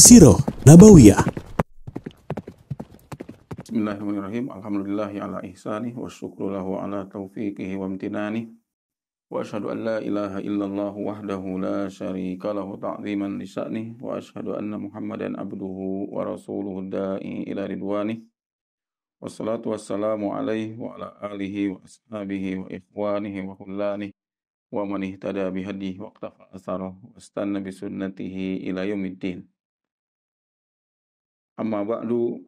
Sirah Nabawiyah. Bismillahirrahmanirrahim. Alhamdulillahi ala ihsanih wa syukru lahu ala taufiqihi wa amtinanih. Wa asyhadu an la ilaha illallah wahdahu la syarika lahu ta'ziman li sya'nih. Wa asyhadu anna Muhammadan abduhu wa rasuluhu da'i ila ridwanih. Wassalatu wassalamu alaihi wa ala alihi wa ashabihi wa ikhwanihi wa hullanihi wa man ihtada bihadihi wa iqtafa atharah wa istanna bisunnatihi ila yaumiddin. Amma ba'du.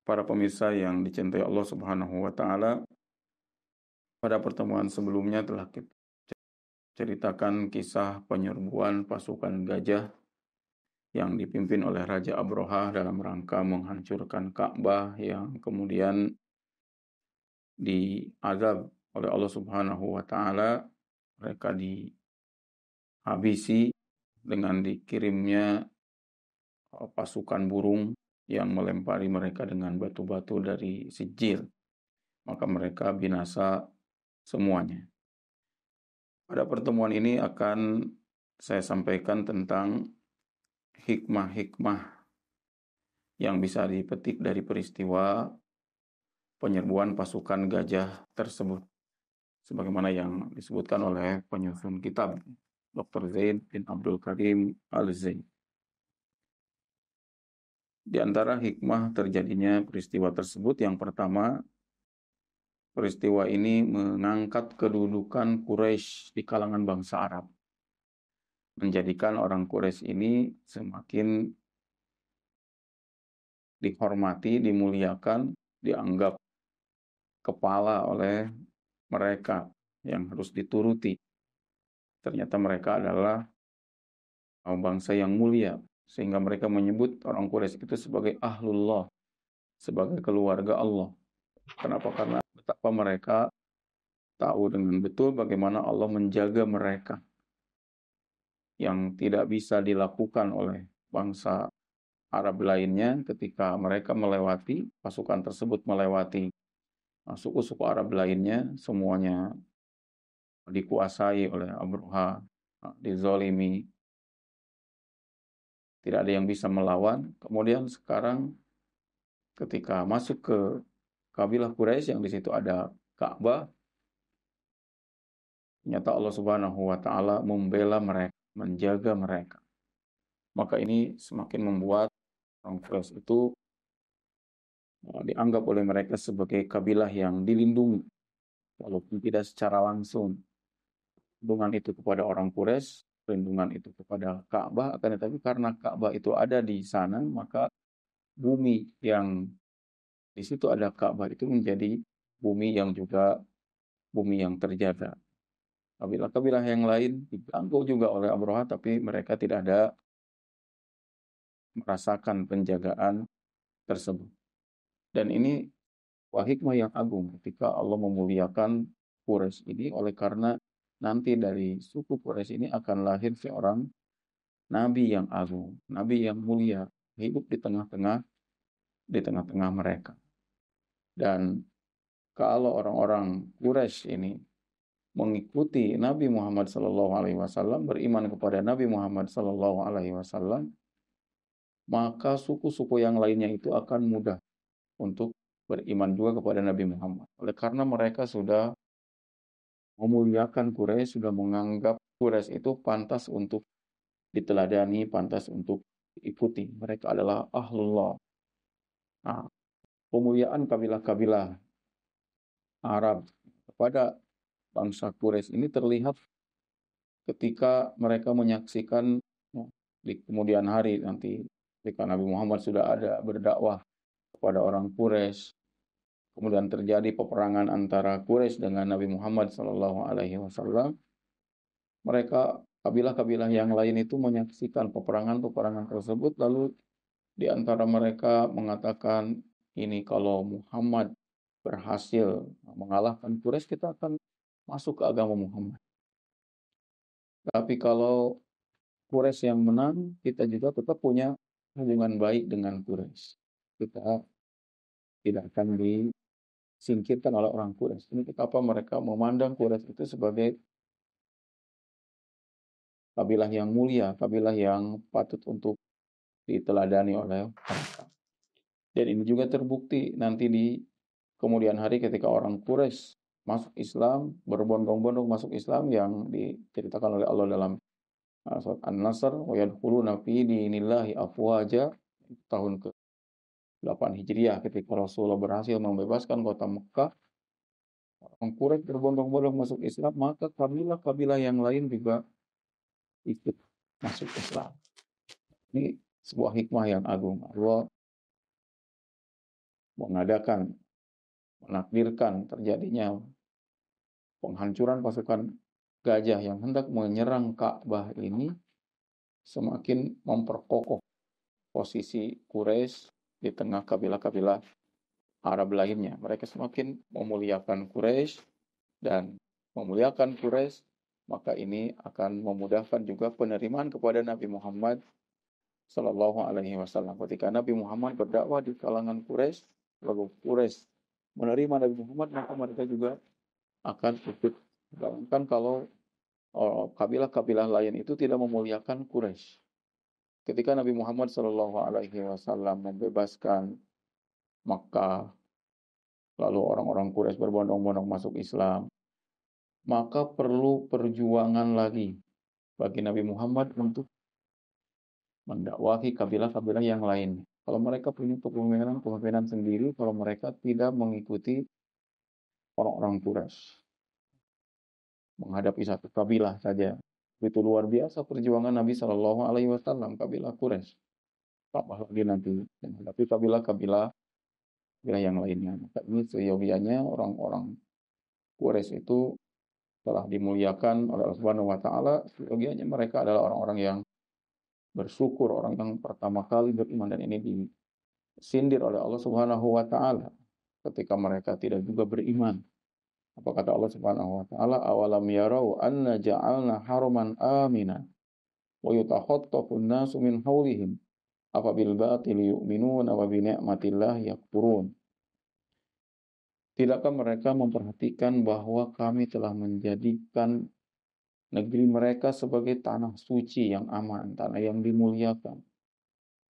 Para pemirsa yang dicintai Allah Subhanahu wa Ta'ala, pada pertemuan sebelumnya telah kita ceritakan kisah penyerbuan pasukan gajah yang dipimpin oleh Raja Abraha dalam rangka menghancurkan Ka'bah, yang kemudian diazab oleh Allah Subhanahu wa Ta'ala. Mereka dihabisi dengan dikirimnya pasukan burung yang melempari mereka dengan batu-batu dari Sijil. Maka mereka binasa semuanya. Pada pertemuan ini akan saya sampaikan tentang hikmah-hikmah yang bisa dipetik dari peristiwa penyerbuan pasukan gajah tersebut, sebagaimana yang disebutkan oleh penyusun kitab, Dr. Zaid bin Abdul Karim Al-Zaid. Di antara hikmah terjadinya peristiwa tersebut, yang pertama, peristiwa ini mengangkat kedudukan Quraisy di kalangan bangsa Arab, menjadikan orang Quraisy ini semakin dihormati, dimuliakan, dianggap kepala oleh mereka yang harus dituruti. Ternyata mereka adalah bangsa yang mulia, sehingga mereka menyebut orang Quraisy itu sebagai ahlullah, sebagai keluarga Allah. Kenapa? Karena betapa mereka tahu dengan betul bagaimana Allah menjaga mereka, yang tidak bisa dilakukan oleh bangsa Arab lainnya. Ketika mereka melewati, pasukan tersebut melewati suku-suku Arab lainnya, semuanya dikuasai oleh Abraha, dizolimi, tidak ada yang bisa melawan. Kemudian sekarang ketika masuk ke kabilah Quraisy yang di situ ada Ka'bah, ternyata Allah Subhanahu wa Ta'ala membela mereka, menjaga mereka. Maka ini semakin membuat orang Quraisy itu dianggap oleh mereka sebagai kabilah yang dilindungi, walaupun tidak secara langsung. Perlindungan itu kepada orang Quraisy, perlindungan itu kepada Ka'bah, akan tetapi karena Ka'bah itu ada di sana, maka bumi yang di situ ada Ka'bah itu menjadi bumi yang juga bumi yang terjaga. Kabilah-kabilah yang lain diganggu juga oleh Abraha, tapi mereka tidak ada merasakan penjagaan tersebut. Dan ini hikmah yang agung ketika Allah memuliakan Quraisy ini, oleh karena nanti dari suku Quraisy ini akan lahir seorang nabi yang agung, nabi yang mulia, hidup di tengah-tengah mereka. Dan kalau orang-orang Quraisy ini mengikuti Nabi Muhammad SAW, beriman kepada Nabi Muhammad SAW, maka suku-suku yang lainnya itu akan mudah untuk beriman juga kepada Nabi Muhammad. Oleh karena mereka sudah memuliakan Quraisy, sudah menganggap Quraisy itu pantas untuk diteladani, pantas untuk diikuti. Mereka adalah ahlullah. Nah, pemuliaan kabilah-kabilah Arab kepada bangsa Quraisy ini terlihat ketika mereka menyaksikan di kemudian hari nanti, ketika Nabi Muhammad sudah ada berdakwah kepada orang Quraisy, kemudian terjadi peperangan antara Quraisy dengan Nabi Muhammad SAW. Mereka, kabilah-kabilah yang lain itu menyaksikan peperangan-peperangan tersebut, lalu di antara mereka mengatakan, ini kalau Muhammad berhasil mengalahkan Quraisy, kita akan masuk ke agama Muhammad. Tapi kalau Quraisy yang menang, kita juga tetap punya hubungan baik dengan Quraisy. Kita tidak akan disingkirkan oleh orang Quraisy. Ini kenapa mereka memandang Quraisy itu sebagai kabilah yang mulia, kabilah yang patut untuk diteladani oleh mereka. Dan ini juga terbukti nanti di kemudian hari ketika orang Quraisy masuk Islam, berbondong-bondong masuk Islam yang diceritakan oleh Allah dalam surat An-Nasr, wa yadkhuluna fi dinillahi afwaja, tahun ke-8 Hijriah ketika Rasulullah berhasil membebaskan kota Mekah, orang Quraisy berbondong-bondong masuk Islam, maka kabilah-kabilah yang lain juga ikut masuk Islam. Ini sebuah hikmah yang agung. Allah menakdirkan terjadinya penghancuran pasukan gajah yang hendak menyerang Ka'bah ini semakin memperkokoh posisi Quraisy di tengah kabilah-kabilah Arab lainnya. Mereka semakin memuliakan Quraisy, dan memuliakan Quraisy, maka ini akan memudahkan juga penerimaan kepada Nabi Muhammad Sallallahu Alaihi Wasallam. Ketika Nabi Muhammad berdakwah di kalangan Quraisy, lalu Quraisy menerima Nabi Muhammad, maka mereka juga akan ikut. Bayangkan kalau kabilah-kabilah lain itu tidak memuliakan Quraisy. Ketika Nabi Muhammad Sallallahu Alaihi Wasallam membebaskan Makkah, lalu orang-orang Quraisy berbondong-bondong masuk Islam, maka perlu perjuangan lagi bagi Nabi Muhammad untuk mendakwahi kabilah-kabilah yang lain. Kalau mereka punya kepemimpinan sendiri, kalau mereka tidak mengikuti orang-orang Quraisy, menghadapi satu kabilah saja, itu luar biasa perjuangan Nabi Shallallahu Alaihi Wasallam, kabilah Quraisy. Tambah lagi nanti menghadapi kabilah-kabilah yang lainnya. Maka ini seyogianya orang-orang Quraisy itu telah dimuliakan oleh Allah Subhanahu Wa Taala. Seyogianya mereka adalah orang-orang yang bersyukur, orang yang pertama kali beriman, dan ini disindir oleh Allah Subhanahu Wa Taala ketika mereka tidak juga beriman. Apa kata Allah Subhanahu Wa Taala? Awalam yarau anna ja'alna haraman amina wa yutakhattafu an-nasu min hawlihim afabil batili yu'minun wa bi ni'matillahi yakfurun. Tidakkah mereka memperhatikan bahwa kami telah menjadikan negeri mereka sebagai tanah suci yang aman, tanah yang dimuliakan.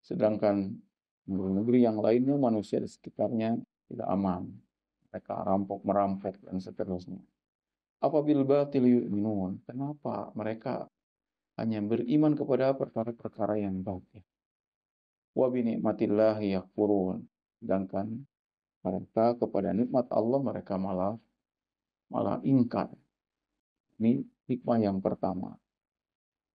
Sedangkan negeri-negeri yang lainnya manusia di sekitarnya tidak aman. Mereka rampok-merampok dan seterusnya. Afabil batil yu'minun. Kenapa mereka hanya beriman kepada perkara-perkara yang batil? Wa bi ni'matillahi yakfurun. Sedangkan mereka kepada nikmat Allah mereka malah ingkar. Ini hikmah yang pertama,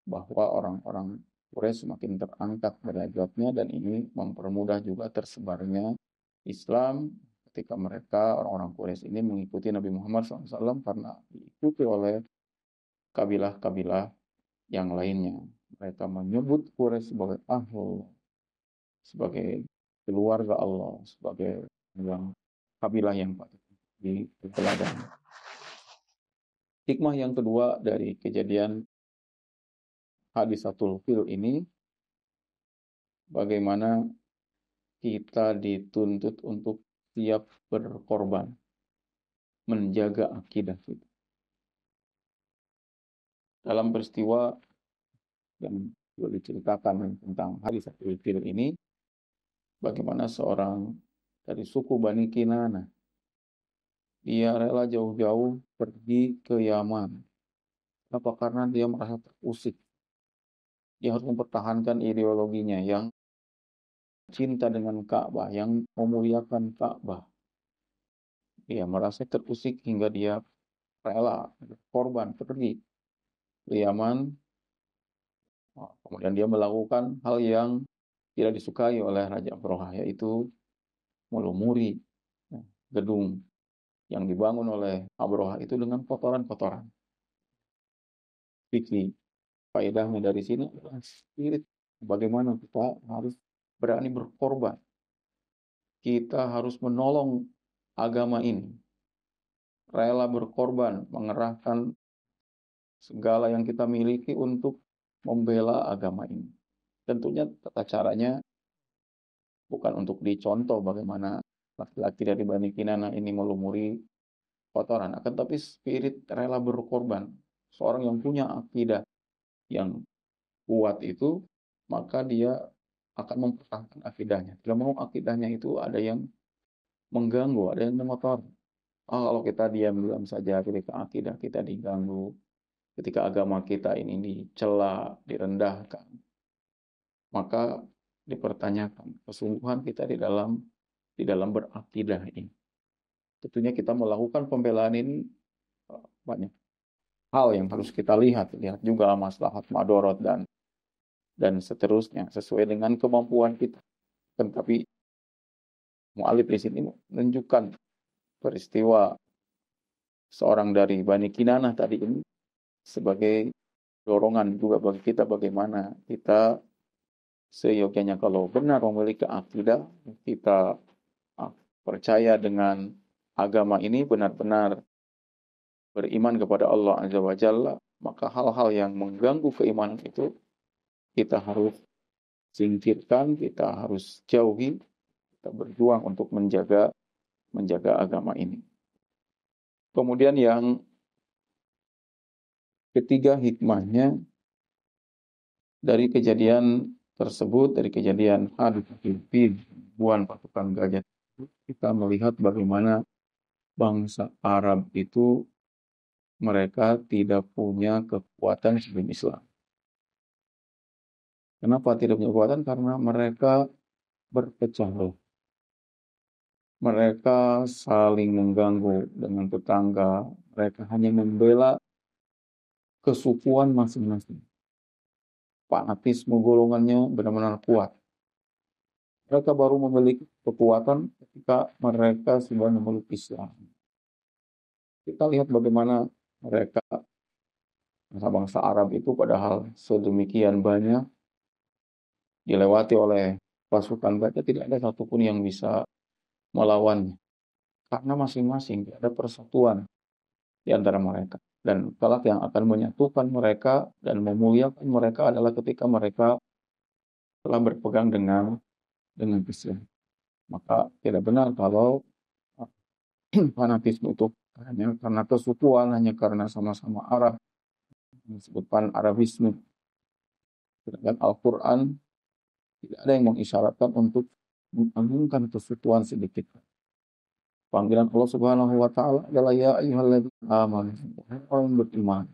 bahwa orang-orang Quraisy semakin terangkat derajatnya, dan ini mempermudah juga tersebarnya Islam ketika mereka orang-orang Quraisy ini mengikuti Nabi Muhammad SAW karena diikuti oleh kabilah-kabilah yang lainnya. Mereka menyebut Quraisy sebagai ahlul, sebagai keluarga Allah, sebagai yang kabilah yang patut diteladani. Hikmah yang kedua dari kejadian Hadisatul Fil ini, bagaimana kita dituntut untuk siap berkorban, menjaga akidah kita. Dalam peristiwa yang diceritakan tentang Hadisatul Fil ini, bagaimana seorang dari suku Bani Kinana, dia rela jauh-jauh pergi ke Yaman. Apa? Karena dia merasa terusik. Dia harus mempertahankan ideologinya yang cinta dengan Ka'bah, yang memuliakan Ka'bah. Dia merasa terusik hingga dia rela korban pergi ke Yaman. Kemudian dia melakukan hal yang tidak disukai oleh Raja Abrohah, yaitu melumuri gedung yang dibangun oleh Abrohah itu dengan kotoran-kotoran. Fikri, faedahnya dari sini adalah spirit bagaimana kita harus berani berkorban. Kita harus menolong agama ini. Rela berkorban, mengerahkan segala yang kita miliki untuk membela agama ini. Tentunya tata caranya bukan untuk dicontoh bagaimana laki-laki dari Bani Kinana ini melumuri kotoran, akan tapi spirit rela berkorban. Seorang yang punya akidah yang kuat itu, maka dia akan mempertahankan akidahnya. Tidak mau akidahnya itu ada yang mengganggu, ada yang mengotor. Kalau kita diam-diam saja ketika akidah kita diganggu, ketika agama kita ini dicela, direndahkan, maka dipertanyakan kesungguhan kita di dalam berakidah ini. Tentunya kita melakukan pembelaan ini banyak hal yang harus kita lihat juga maslahat madorot dan seterusnya sesuai dengan kemampuan kita. Tetapi mu'alif di sini menunjukkan peristiwa seorang dari Bani Kinanah tadi ini sebagai dorongan juga bagi kita bagaimana kita seyogyanya kalau benar memiliki akidah, kita percaya dengan agama ini, benar-benar beriman kepada Allah Azza wa Jalla, maka hal-hal yang mengganggu keimanan itu kita harus singkirkan, kita harus jauhi, kita berjuang untuk menjaga agama ini. Kemudian yang ketiga hikmahnya dari kejadian tersebut, dari kejadian hadis ribuan pasukan gajah, kita melihat bagaimana bangsa Arab itu mereka tidak punya kekuatan sebelum Islam. Kenapa tidak punya kekuatan? Karena mereka berpecah belah. Mereka saling mengganggu dengan tetangga. Mereka hanya membela kesukuan masing-masing. Fanatisme golongannya benar-benar kuat. Mereka baru memiliki kekuatan ketika mereka sudah memeluk Islam. Kita lihat bagaimana mereka, bangsa-bangsa Arab itu padahal sedemikian banyak dilewati oleh pasukan gajah, tidak ada satupun yang bisa melawannya. Karena masing-masing ada persatuan di antara mereka. Dan kelak yang akan menyatukan mereka dan memuliakan mereka adalah ketika mereka telah berpegang dengan Islam. Maka tidak benar kalau fanatisme itu hanya karena kesukuan, hanya karena sama-sama Arab, disebutkan Arabisme. Sedangkan Al-Quran tidak ada yang mengisyaratkan untuk mengagungkan kesukuan sedikit. Panggilan Allah Subhanahu wa taala adalah ya ayyuhalladzina amanu, wahai orang beriman,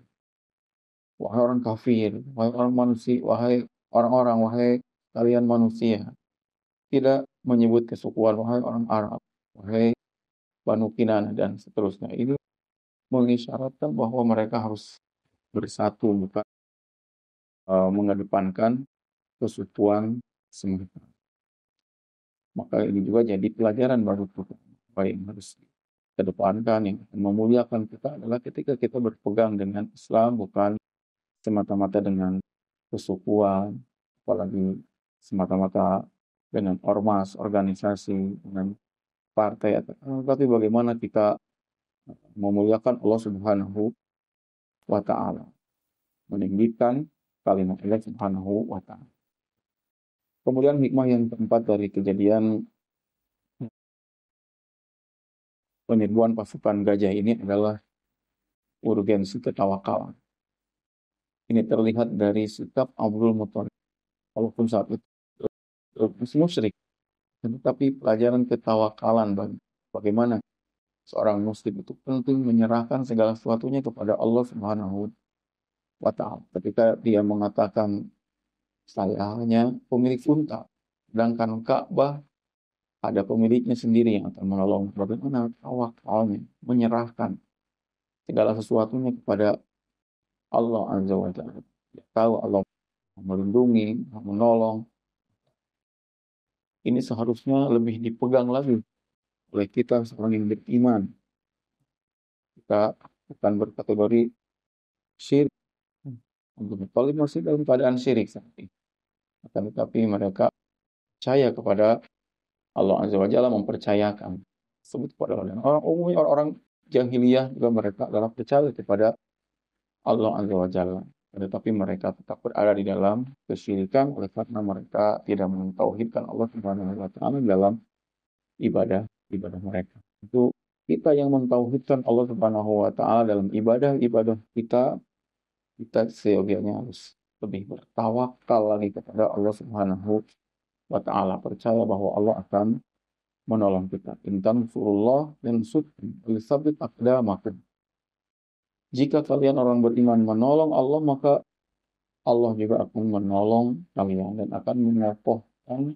wahai orang kafir, wahai orang manusia, wahai orang-orang, wahai kalian manusia. Tidak menyebut kesukuan, wahai orang Arab, wahai Banu Kinanah dan seterusnya. Ini mengisyaratkan bahwa mereka harus bersatu, bukan mengedepankan kesukuan semata. Maka ini juga jadi pelajaran baru kita. Apa yang harus kedepankan, yang memuliakan kita adalah ketika kita berpegang dengan Islam, bukan semata-mata dengan kesukuan, apalagi semata-mata dengan ormas, organisasi, dengan partai, tapi bagaimana kita memuliakan Allah Subhanahu wa taala, meninggikan kalimat Allah Subhanahu wa taala. Kemudian hikmah yang keempat dari kejadian peniruan pasukan gajah ini adalah urgensi ketawakalan. Ini terlihat dari sikap Abdul Muthalib. Walaupun saat itu musyrik, tetapi pelajaran ketawakalan bagaimana seorang muslim itu penting menyerahkan segala sesuatunya kepada Allah Subhanahu wa taala. Ketika dia mengatakan saya hanya pemilik unta, sedangkan Ka'bah ada pemiliknya sendiri yang akan menolong. Bagaimana tawakalnya, menyerahkan segala sesuatunya kepada Allah Azza wa Jalla. Dia tahu Allah melindungi, menolong. Ini seharusnya lebih dipegang lagi oleh kita seorang yang beriman. Kita bukan berkategori syirik. Abdul Muthalib masih dalam keadaan syirik saat ini. Akan tetapi mereka percaya kepada Allah Azza wa Jalla, mempercayakan. Sebut kepada orang umumnya, orang jahiliyah juga mereka adalah percaya kepada Allah Azza wa Jalla. Tetapi mereka tetap berada di dalam kesyirikan oleh karena mereka tidak mentauhidkan Allah Subhanahu wa taala dalam ibadah mereka. Itu kita yang mentauhidkan Allah Subhanahu wa taala dalam ibadah kita seyogianya harus lebih bertawakal lagi kepada Allah Subhanahu wa ta'ala, percaya bahwa Allah akan menolong kita. In tansurullah yansurkum wa yutsabbit aqdamakum. Jika kalian orang beriman menolong Allah, maka Allah juga akan menolong kalian dan akan mengokohkan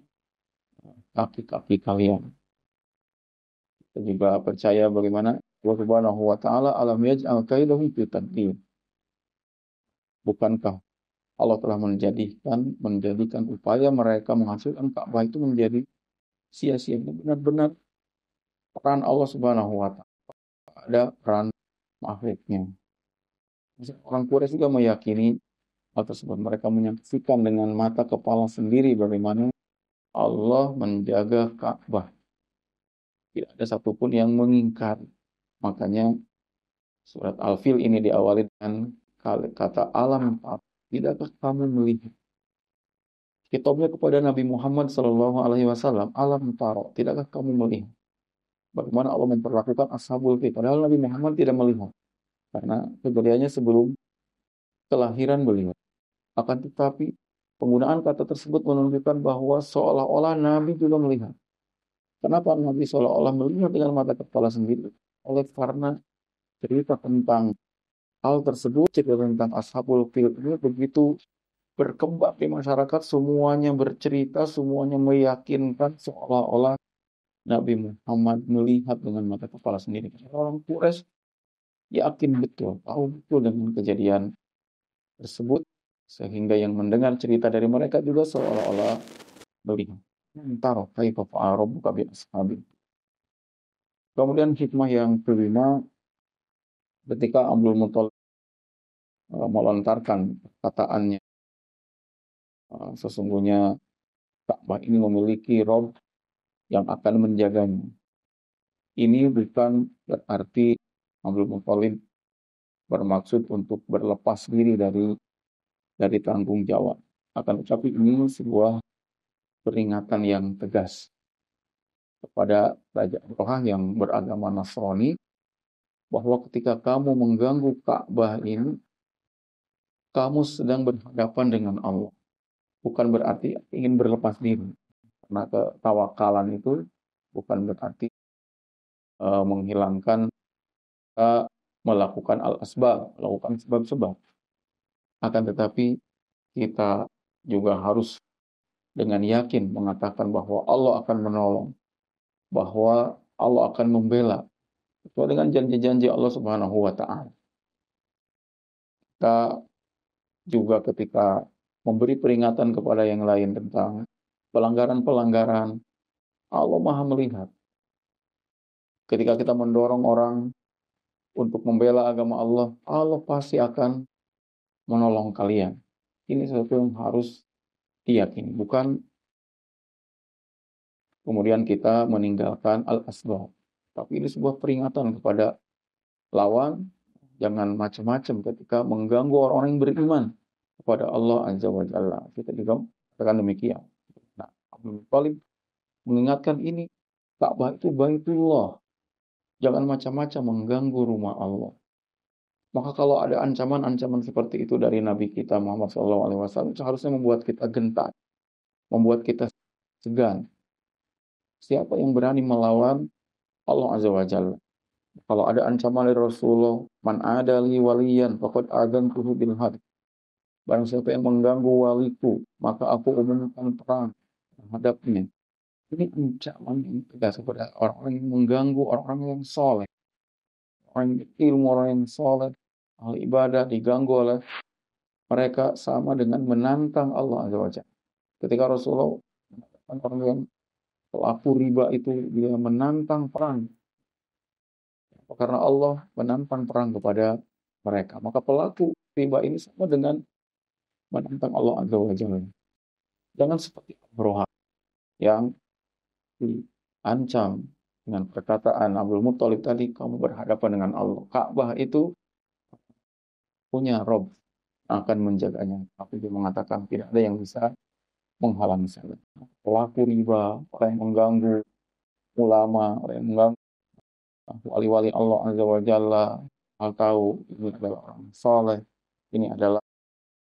kaki-kaki kalian. Kita juga percaya bagaimana Allah Subhanahu wa taala alam yaj'al kaidahum fi tadbir. Bukankah Allah telah menjadikan upaya mereka menghasilkan Ka'bah itu menjadi sia-sia. Benar-benar peran Allah Subhanahu wa taala, ada peran makhluknya. Orang Quraisy juga meyakini hal tersebut. Mereka menyaksikan dengan mata kepala sendiri bagaimana Allah menjaga Ka'bah. Tidak ada satupun yang mengingkari. Makanya surat Al-Fil ini diawali dengan kata alam. Tidakkah kamu melihat? Kitabnya kepada Nabi Muhammad SAW. Alam taro. Tidakkah kamu melihat? Bagaimana Allah memperlakukan Ashabul Fil. Padahal Nabi Muhammad tidak melihat. Karena kejadiannya sebelum kelahiran beliau. Akan tetapi penggunaan kata tersebut menunjukkan bahwa seolah-olah Nabi juga melihat. Kenapa Nabi seolah-olah melihat dengan mata kepala sendiri? Oleh karena cerita tentang hal tersebut, cerita tentang Ashabul Fil ini begitu berkembang di masyarakat, semuanya bercerita, semuanya meyakinkan seolah-olah Nabi Muhammad melihat dengan mata kepala sendiri. Orang Quraisy yakin betul, tahu betul dengan kejadian tersebut, sehingga yang mendengar cerita dari mereka juga seolah-olah melihat. Taro kaifa fa'ala rabbuka bi ashabil. Kemudian hikmah yang kelima, ketika Abdul Muthalib melontarkan perkataannya, sesungguhnya Ka'bah ini memiliki Rob yang akan menjaganya. Ini bukan berarti Abdul Muthalib bermaksud untuk berlepas diri dari tanggung jawab. Akan tetapi ini sebuah peringatan yang tegas kepada Raja Abraha yang beragama Nasrani, bahwa ketika kamu mengganggu Ka'bah ini, kamu sedang berhadapan dengan Allah. Bukan berarti ingin berlepas diri. Karena ketawakalan itu bukan berarti menghilangkan melakukan al-asbab, melakukan sebab-sebab. Akan tetapi kita juga harus dengan yakin mengatakan bahwa Allah akan menolong, bahwa Allah akan membela sesuai dengan janji-janji Allah Subhanahu wa taala. Kita juga ketika memberi peringatan kepada yang lain tentang pelanggaran-pelanggaran, Allah Maha melihat. Ketika kita mendorong orang untuk membela agama Allah, Allah pasti akan menolong kalian. Ini sesuatu yang harus diyakini, bukan kemudian kita meninggalkan al-asbab. Tapi ini sebuah peringatan kepada lawan, jangan macam-macam ketika mengganggu orang-orang yang beriman kepada Allah Azza wa Jalla. Kita juga katakan demikian. Nah, Abdul Muthalib mengingatkan ini, Ka'bah itu Baitullah. Jangan macam-macam mengganggu rumah Allah. Maka kalau ada ancaman-ancaman seperti itu dari Nabi kita Muhammad SAW, seharusnya membuat kita gentar, membuat kita segan. Siapa yang berani melawan Allah Azza wa Jalla? Kalau ada ancaman dari Rasulullah, man adali waliyan faqad adzantuhu bil harb. Barang siapa yang mengganggu waliku, maka aku umumkan perang terhadapnya. Ini ancaman yang tegas kepada orang-orang yang mengganggu orang-orang yang soleh, orang yang ilmu, orang yang soleh, ahli ibadah diganggu oleh mereka sama dengan menantang Allah Azza wa Jalla. Ketika Rasulullah mengatakan orang yang pelaku riba itu dia menantang perang, karena Allah menantang perang kepada mereka. Maka pelaku riba ini sama dengan menantang Allah Azza wa Jalla. Jangan seperti Abraha yang diancam dengan perkataan Abdul Muthalib tadi, kamu berhadapan dengan Allah. Ka'bah itu punya Rob akan menjaganya. Tapi dia mengatakan tidak ada yang bisa menghalangi saya. Pelaku riba, orang yang mengganggu ulama, orang yang mengganggu wali-wali Allah Azza wa Jalla, hal tahu ini adalah orang soleh, ini adalah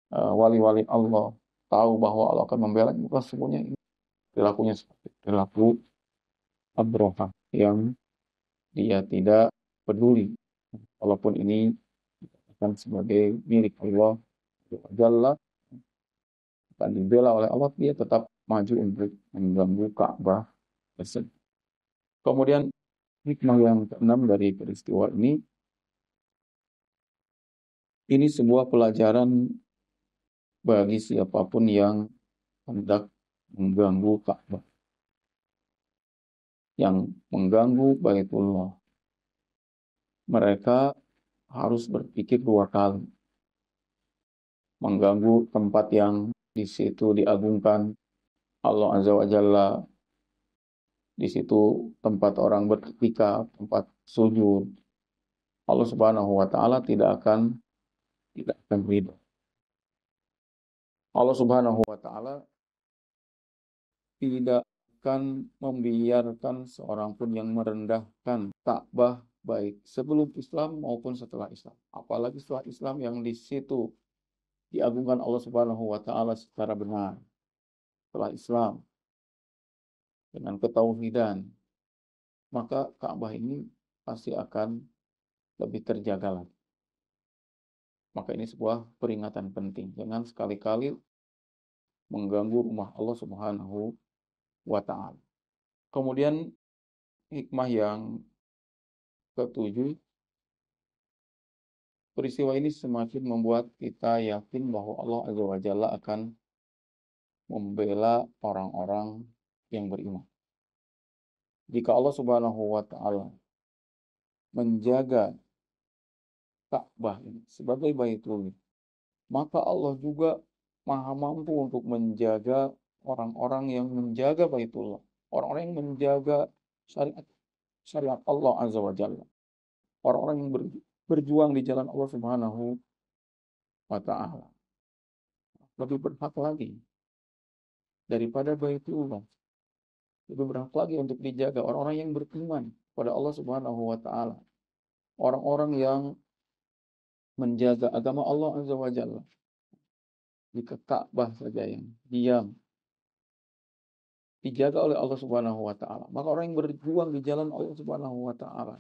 wali-wali Allah, tahu bahwa Allah akan membela, bukan semuanya ini perilakunya seperti perilaku Abraha yang dia tidak peduli walaupun ini dikatakan sebagai milik Allah Jalla, akan dibela oleh Allah, dia tetap maju untuk mengganggu Ka'bah tersebut. Kemudian hikmah yang keenam dari peristiwa ini sebuah pelajaran bagi siapapun yang hendak mengganggu Ka'bah, yang mengganggu Baitullah. Mereka harus berpikir dua kali. Mengganggu tempat yang di situ diagungkan Allah Azza wa Jalla, di situ tempat orang beriktikaf, tempat sujud. Allah Subhanahu wa taala tidak akan ridho. Allah Subhanahu wa taala tidak akan membiarkan seorang pun yang merendahkan Ka'bah baik sebelum Islam maupun setelah Islam. Apalagi setelah Islam yang di situ diagungkan Allah Subhanahu wa taala secara benar. Setelah Islam dengan ketauhidan, maka Ka'bah ini pasti akan lebih terjaga lagi. Maka ini sebuah peringatan penting. Jangan sekali-kali mengganggu rumah Allah Subhanahu wa taala. Kemudian hikmah yang ketujuh, peristiwa ini semakin membuat kita yakin bahwa Allah Azza wa Jalla akan membela orang-orang yang beriman. Jika Allah Subhanahu wa taala menjaga Ka'bah ini sebagai Baitullah, maka Allah juga Maha mampu untuk menjaga orang-orang yang menjaga Baitullah, orang-orang yang menjaga syariat Allah Azza wa Jalla, orang-orang yang berjuang di jalan Allah Subhanahu wa taala. Lebih berhak lagi daripada Baitullah. Lebih berhak lagi untuk dijaga orang-orang yang beriman pada Allah Subhanahu wa taala. Orang-orang yang menjaga agama Allah Azza wa Jalla. Jika Ka'bah saja yang diam dijaga oleh Allah Subhanahu wa taala, maka orang yang berjuang di jalan Allah Subhanahu wa taala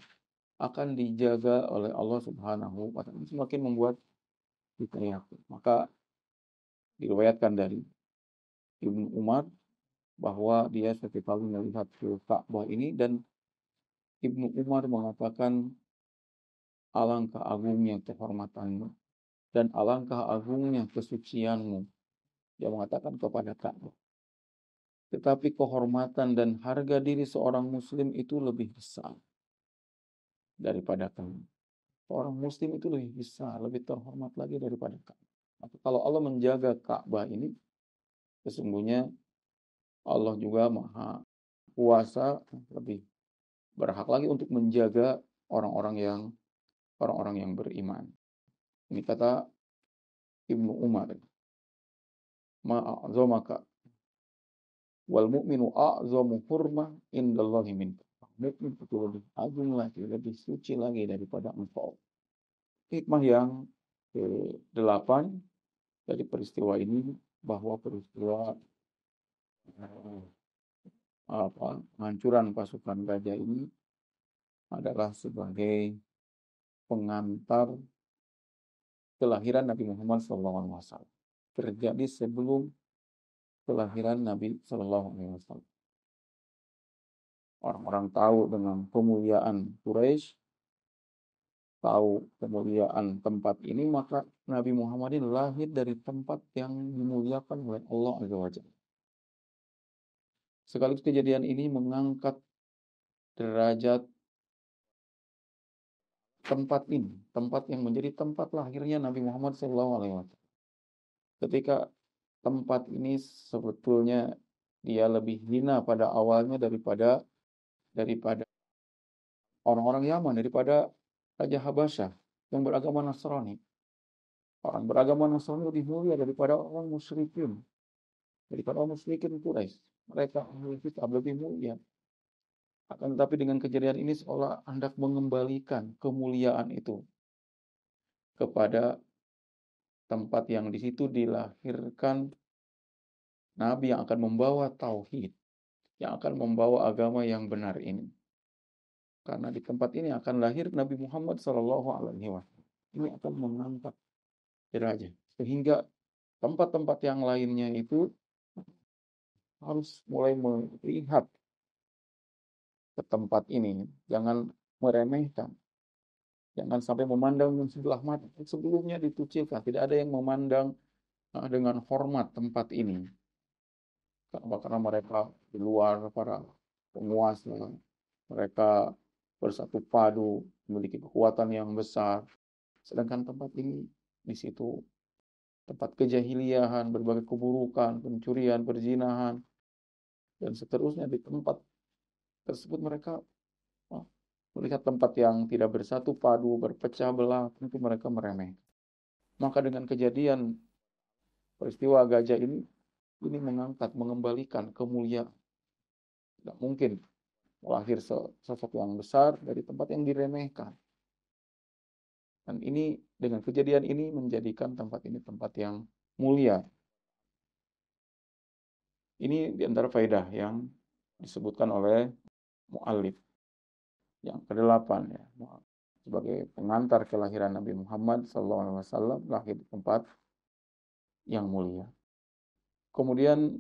akan dijaga oleh Allah Subhanahu wa taala. Semakin membuat kita yakin. Maka diriwayatkan dari Ibnu Umar bahwa dia setiap kali melihat ke Ka'bah ini, dan Ibnu Umar mengatakan, alangkah agungnya kehormatanmu dan alangkah agungnya kesucianmu. Dia mengatakan kepada Ka'bah. Tetapi kehormatan dan harga diri seorang muslim itu lebih besar daripada kamu. Seorang muslim itu lebih besar, lebih terhormat lagi daripada kamu. Maka kalau Allah menjaga Ka'bah ini, sesungguhnya Allah juga Maha Kuasa, lebih berhak lagi untuk menjaga orang-orang yang beriman. Ini kata Ibnu Umar. Ma'azamaka wal mu'minu a'zamu hurmah indallahi minka. Mukmin itu lebih agung lagi, lebih suci lagi daripada engkau. Hikmah yang ke-8 dari peristiwa ini, bahwa peristiwa penghancuran pasukan gajah ini adalah sebagai pengantar kelahiran Nabi Muhammad SAW. Terjadi sebelum kelahiran Nabi SAW. Orang-orang tahu dengan kemuliaan Quraisy, tahu kemuliaan tempat ini, maka Nabi Muhammad ini lahir dari tempat yang dimuliakan oleh Allah Azza wa Jalla. Sekaligus kejadian ini mengangkat derajat tempat ini, tempat yang menjadi tempat lahirnya Nabi Muhammad SAW. Ketika tempat ini sebetulnya dia lebih hina pada awalnya daripada orang-orang Yaman, daripada Raja Habasyah yang beragama Nasrani. Orang beragama Nasrani lebih mulia daripada orang musyrikin, daripada orang musyrikin Quraisy. Mereka lebih mulia. Akan tetapi dengan kejadian ini seolah hendak mengembalikan kemuliaan itu kepada tempat yang di situ dilahirkan Nabi yang akan membawa tauhid, yang akan membawa agama yang benar ini. Karena di tempat ini akan lahir Nabi Muhammad SAW. Ini akan mengangkat derajat. Sehingga tempat-tempat yang lainnya itu harus mulai melihat ke tempat ini. Jangan meremehkan. Jangan sampai memandang sebelah mata. Sebelumnya dikucilkan. Tidak ada yang memandang dengan hormat tempat ini. Karena mereka di luar, para penguasa, mereka bersatu padu, memiliki kekuatan yang besar. Sedangkan tempat ini di situ tempat kejahiliahan, berbagai keburukan, pencurian, perzinahan, dan seterusnya. Di tempat tersebut mereka melihat tempat yang tidak bersatu padu, berpecah belah, tentu mereka meremeh. Maka dengan kejadian peristiwa gajah ini mengangkat, mengembalikan kemuliaan. Tidak mungkin lahir sosok yang besar dari tempat yang diremehkan. Dan ini dengan kejadian ini menjadikan tempat ini tempat yang mulia. Ini di antara faedah yang disebutkan oleh mu'allif. Yang kedelapan ya, sebagai pengantar kelahiran Nabi Muhammad SAW lahir di tempat yang mulia. Kemudian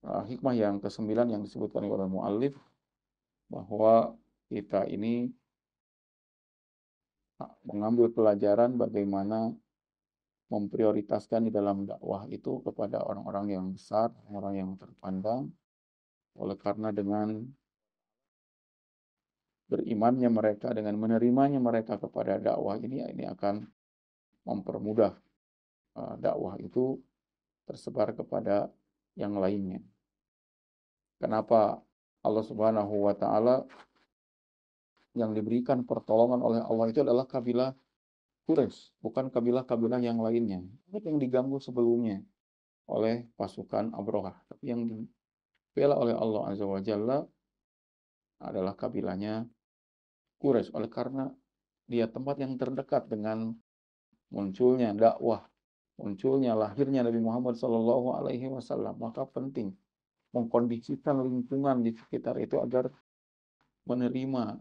hikmah yang ke-9 yang disebutkan oleh mu'allif, bahwa kita ini mengambil pelajaran bagaimana memprioritaskan di dalam dakwah itu kepada orang-orang yang besar, orang yang terpandang. Oleh karena dengan berimannya mereka, dengan menerimanya mereka kepada dakwah ini akan mempermudah dakwah itu tersebar kepada yang lainnya. Kenapa Allah Subhanahu wa taala yang diberikan pertolongan oleh Allah itu adalah kabilah Quraisy, bukan kabilah-kabilah yang lainnya. Yang diganggu sebelumnya oleh pasukan Abrahah. Tapi yang dibela oleh Allah Azza wa Jalla adalah kabilahnya Quraisy. Oleh karena dia tempat yang terdekat dengan munculnya dakwah, munculnya lahirnya Nabi Muhammad SAW, maka penting mengkondisikan lingkungan di sekitar itu agar menerima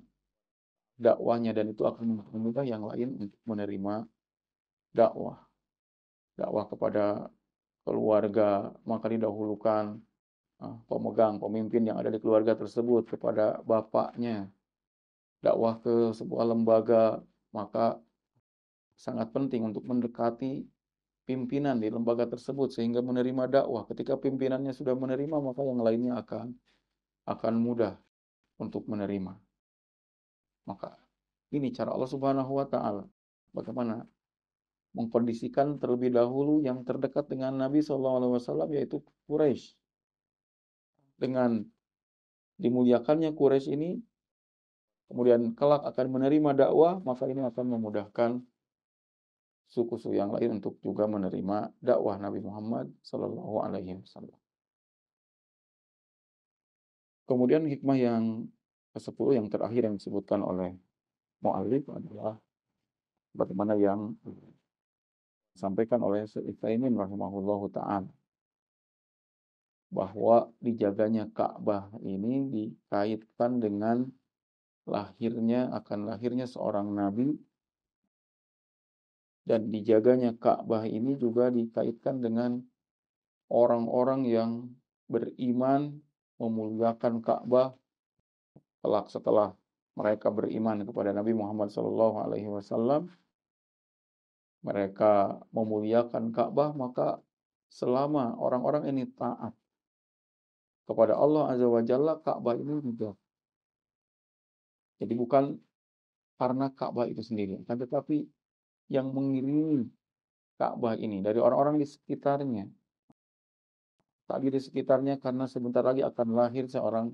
dakwahnya, dan itu akan mempermudah yang lain untuk menerima dakwah. Dakwah kepada keluarga, maka didahulukan pemegang, pemimpin yang ada di keluarga tersebut kepada bapaknya. Dakwah ke sebuah lembaga, maka sangat penting untuk mendekati pimpinan di lembaga tersebut sehingga menerima dakwah. Ketika pimpinannya sudah menerima, maka yang lainnya akan mudah untuk menerima. Maka ini cara Allah Subhanahu wa taala bagaimana mengkondisikan terlebih dahulu yang terdekat dengan Nabi SAW, yaitu Quraisy. Dengan dimuliakannya Quraisy ini, kemudian kelak akan menerima dakwah, maka ini akan memudahkan suku-suku yang lain untuk juga menerima dakwah Nabi Muhammad SAW. Kemudian hikmah yang ke-10 yang terakhir yang disebutkan oleh mu'allif adalah bagaimana yang disampaikan oleh Syekh Utsaimin rahimahullahu ta'ala, bahwa dijaganya Ka'bah ini dikaitkan dengan lahirnya seorang nabi, dan dijaganya Ka'bah ini juga dikaitkan dengan orang-orang yang beriman memuliakan Ka'bah kelak setelah mereka beriman kepada Nabi Muhammad SAW. Mereka memuliakan Ka'bah, maka selama orang-orang ini taat kepada Allah Azza wa Jalla, Ka'bah ini juga. Jadi bukan karena Ka'bah itu sendiri, tetapi yang mengiringi Ka'bah ini dari orang-orang di sekitarnya. Tadi di sekitarnya karena sebentar lagi akan lahir seorang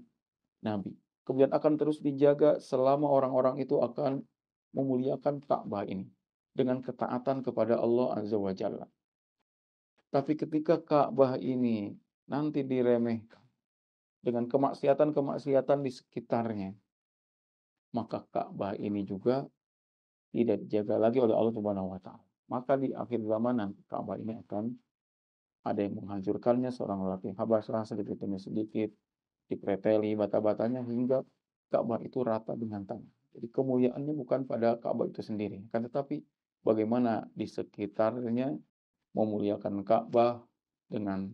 nabi. Kemudian akan terus dijaga selama orang-orang itu akan memuliakan Ka'bah ini dengan ketaatan kepada Allah Azza wa Jalla. Tapi ketika Ka'bah ini nanti diremehkan dengan kemaksiatan-kemaksiatan di sekitarnya, maka Ka'bah ini juga tidak dijaga lagi oleh Allah Subhanahu wa taala. Maka di akhir zaman nanti Ka'bah ini ada yang menghancurkannya, seorang lelaki Habasyah sedikit demi sedikit dipreteli bata-batanya hingga Ka'bah itu rata dengan tanah. Jadi kemuliaannya bukan pada Ka'bah itu sendiri, kan, tetapi bagaimana di sekitarnya memuliakan Ka'bah dengan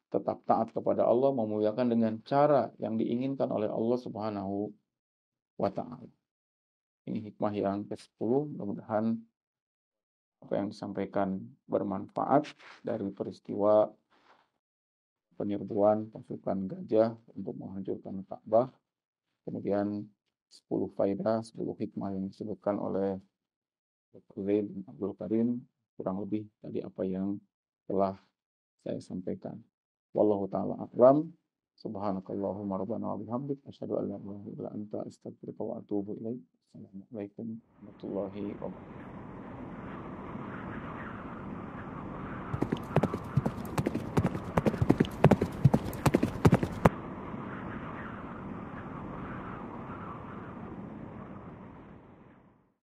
tetap taat kepada Allah, memuliakan dengan cara yang diinginkan oleh Allah Subhanahu wa Ta'ala. Ini hikmah yang ke-10. Mudah-mudahan apa yang disampaikan bermanfaat dari peristiwa penyerbuan pasukan gajah untuk menghancurkan Ka'bah. Kemudian 10 faedah, 10 hikmah yang disebutkan oleh Dr. Zaid bin Abdul Karim, kurang lebih tadi apa yang telah saya sampaikan. Wallahu ta'ala a'lam. Subhanakallahumma rabbana wa bihamdik asyhadu an la ilaha illa anta astaghfiruka wa atubu ilaik. Assalamualaikum warahmatullahi wabarakatuh.